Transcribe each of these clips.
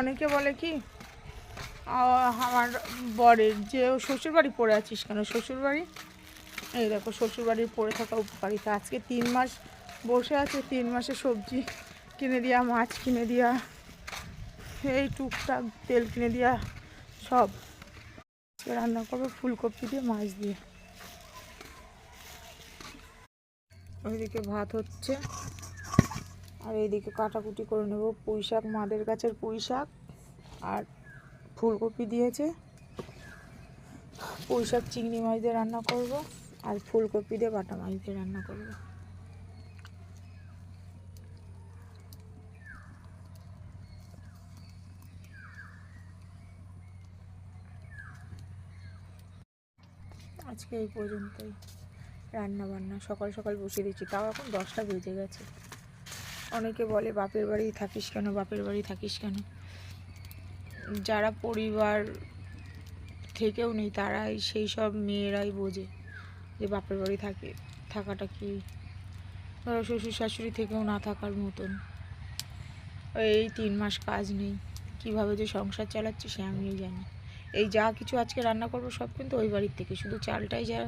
অনেকে বলে কি আমার বরের যে শ্বশুরবাড়ি পড়ে আছিস কেন, শ্বশুরবাড়ি এই দেখো শ্বশুরবাড়ির পড়ে থাকা উপকারিতা। আজকে 3 মাস বসে আছে, 3 মাসে সবজি কিনে দেওয়া, মাছ কিনে দেওয়া, এই টুকটাক তেল কিনে দেওয়া, সব রান্না করবো ফুলকপি দিয়ে মাছ দিয়ে। ওইদিকে ভাত হচ্ছে আর এইদিকে কাটাকুটি করে নেব পুঁই শাক, মাদের গাছের পুঁই শাক আর ফুলকপি দিয়েছে। পুঁই শাক চিংড়ি মাছ দিয়ে রান্না করব আর ফুলকপি দিয়ে বাটা মাছ দিয়ে রান্না করব। আজকে এই পর্যন্তই রান্না বান্না। সকাল সকাল বসিয়ে দিচ্ছি, তাও এখন 10টা বেজে গেছে। অনেকে বলে বাপের বাড়ি থাকিস কেন, বাপের বাড়ি থাকিস কেন। যারা পরিবার থেকেও নেই তারাই, সেই সব মেয়েরাই বোঝে যে বাপের বাড়ি থাকাটা কি। ধরো শ্বশুর শাশুড়ি থেকেও না থাকার মতন। এই 3 মাস কাজ নেই, কিভাবে যে সংসার চালাচ্ছি সে আমিই জানি। এই যা কিছু আজকে রান্না করবো সব কিন্তু ওই বাড়ির থেকে, শুধু চালটাই যা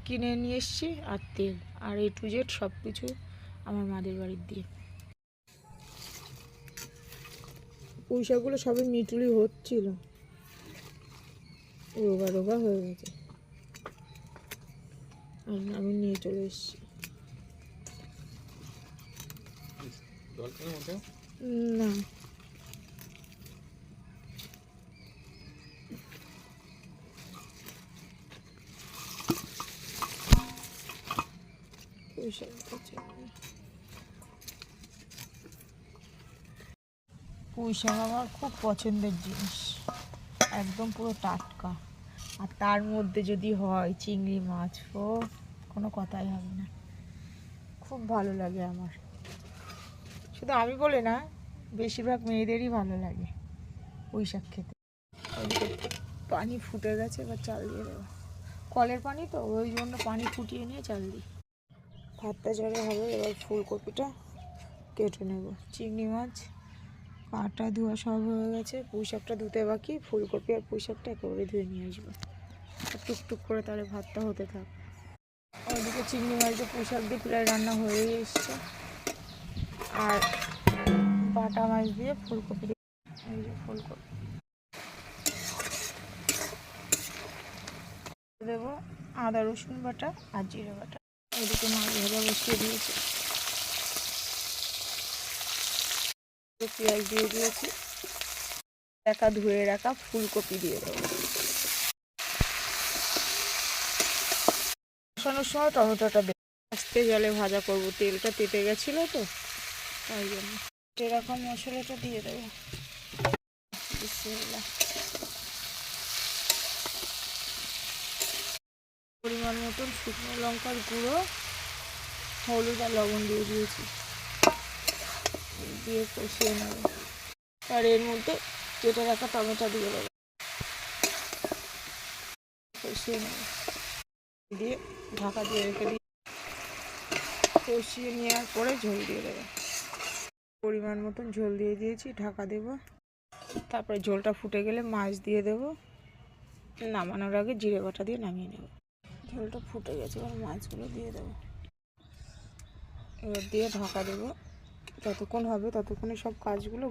কিনে নিয়ে এসছি আর তেল, আর A to Z সব কিছু আমার মাদের বাড়ির দিয়ে। পয়সাগুলো সবই মিটুলি হচ্ছিল, রোগা রোগা হয়ে গেছে, আমি নিয়ে চলে এসেছি। না পুঁই শাক আমার খুব পছন্দের জিনিস, একদম পুরো টাটকা, আর তার মধ্যে যদি হয় চিংড়ি মাছ, ও কোনো কথাই হবে না। খুব ভালো লাগে আমার, শুধু আমি বলে না, বেশিরভাগ মেয়েদেরই ভালো লাগে পুঁই শাক খেতে। পানি ফুটে গেছে, এবার চাল দিয়ে দেবো। কলের পানি তো ওই জন্য পানি ফুটিয়ে নিয়ে চাল দিই। ভাতটা জলে হবে। এবার ফুলকপিটা কেটে নেব। চিংড়ি মাছ কাটা ধোয়া সব হয়ে গেছে, পুঁই শাকটা ধুতে বাকি। ফুলকপি আর পুঁই শাকটা একেবারে ধুয়ে নিয়ে আসবো, টুকটুক করে তাহলে ভাতটা হতে থাক। ওইদিকে চিংড়ি মাছ দিয়ে পুঁই শাক দিয়ে প্রায় রান্না হয়ে এসছে, আর বাটা মাছ দিয়ে ফুলকপি দিয়ে, এই যে ফুলকপি দেবো, আদা রসুন বাটা আর জিরে বাটা। ওইদিকে মাছ ভাজা বসিয়ে দিয়েছি, পেঁয়াজ দিয়ে দিয়েছি, ধুয়ে রাখা ফুলকপি দিয়ে দেবো। বসানোর সময় টমেটোটা দেবো, আস্তে জলে ভাজা করবো, তেলটা তেতে গেছিলো তো তাই জন্য। এরকম মশলাটা দিয়ে দেবো। পরিমাণ মতন শুকনো লঙ্কার গুঁড়ো, হলুদ আর লবণ দিয়ে দিয়েছি, দিয়ে কষিয়ে নেব। আর এর মধ্যে কেটে রাখা টমেটো দিয়ে দেবো, কষিয়ে নেব, দিয়ে ঢাকা দিয়ে রেখে দিই। কষিয়ে নেওয়ার পরে ঝোল দিয়ে দেবো, পরিমাণ মতন ঝোল দিয়ে দিয়েছি, ঢাকা দেব। তারপরে ঝোলটা ফুটে গেলে মাছ দিয়ে দেবো, নামানোর আগে জিরে বাটা দিয়ে নামিয়ে নেব। ঝোলটা ফুটে গেছে, এবার মাছগুলো দিয়ে দেবো, এবার দিয়ে ঢাকা দেবো। যতক্ষণ হবে ততক্ষণে সব কাজগুলো